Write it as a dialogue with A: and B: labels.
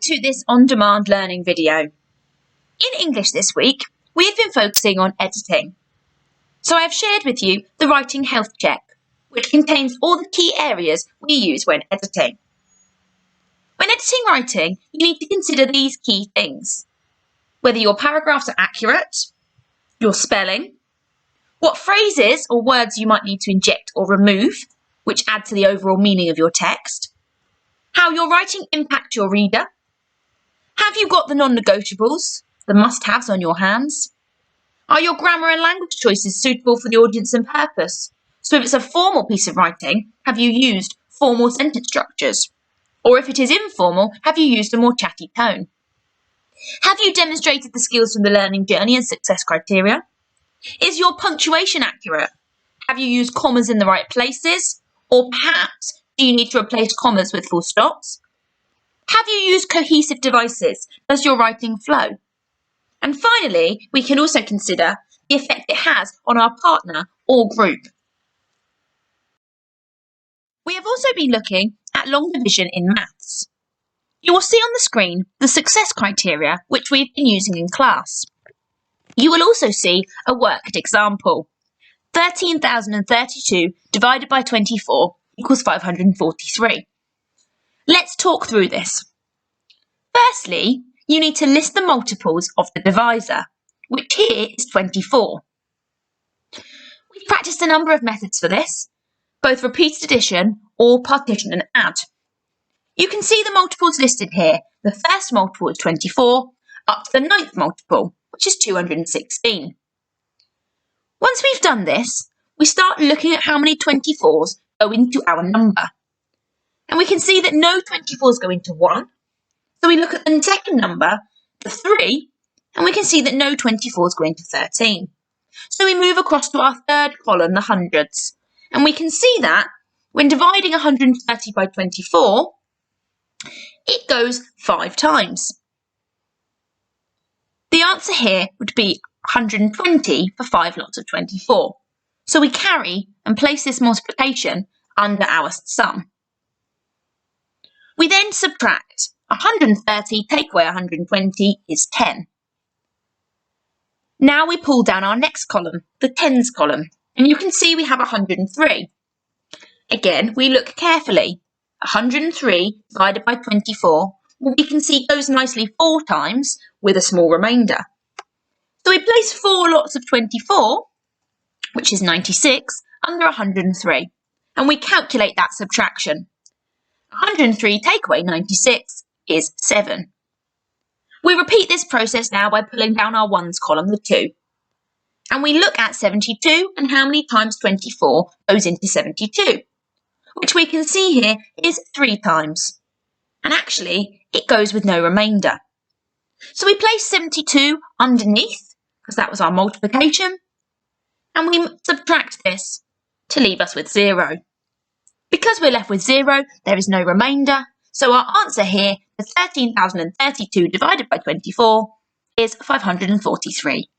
A: to this on-demand learning video. In English this week, we have been focusing on editing. So I have shared with you the Writing Health Check, which contains all the key areas we use when editing. When editing writing, you need to consider these key things: whether your paragraphs are accurate, your spelling, what phrases or words you might need to inject or remove, which add to the overall meaning of your text, how your writing impacts your reader, have you got the non-negotiables, the must-haves on your hands, are your grammar and language choices suitable for the audience and purpose? So if it's a formal piece of writing, have you used formal sentence structures? Or if it is informal, have you used a more chatty tone? Have you demonstrated the skills from the learning journey and success criteria? Is your punctuation accurate? Have you used commas in the right places? Or perhaps, do you need to replace commas with full stops? Have you used cohesive devices? Does your writing flow? And finally, we can also consider the effect it has on our partner or group. We have also been looking at long division in maths. You will see on the screen the success criteria which we've been using in class. You will also see a worked example. 13,032 divided by 24 equals 543. Let's talk through this. Firstly, you need to list the multiples of the divisor, which here is 24. We've practiced a number of methods for this, both repeated addition or partition and add. You can see the multiples listed here. The first multiple is 24, up to the ninth multiple, which is 216. Once we've done this, we start looking at how many 24s go into our number. And we can see that no 24s go into 1. So we look at the second number, the 3, and we can see that no 24s go into 13. So we move across to our third column, the hundreds. And we can see that when dividing 130 by 24, it goes 5 times. The answer here would be 120 for 5 lots of 24. So we carry and place this multiplication under our sum. We then subtract. 130 take away 120 is 10. Now we pull down our next column, the tens column, and you can see we have 103. Again, we look carefully. 103 divided by 24, we can see goes nicely 4 times with a small remainder. So we place 4 lots of 24, which is 96, under 103, and we calculate that subtraction. 103 take away 96 is 7. We repeat this process now by pulling down our ones column, the 2. And we look at 72 and how many times 24 goes into 72, which we can see here is 3 times. And actually, it goes with no remainder. So we place 72 underneath, because that was our multiplication, and we subtract this to leave us with 0. Because we're left with 0, there is no remainder, so our answer here, the 13,032 divided by 24, is 543.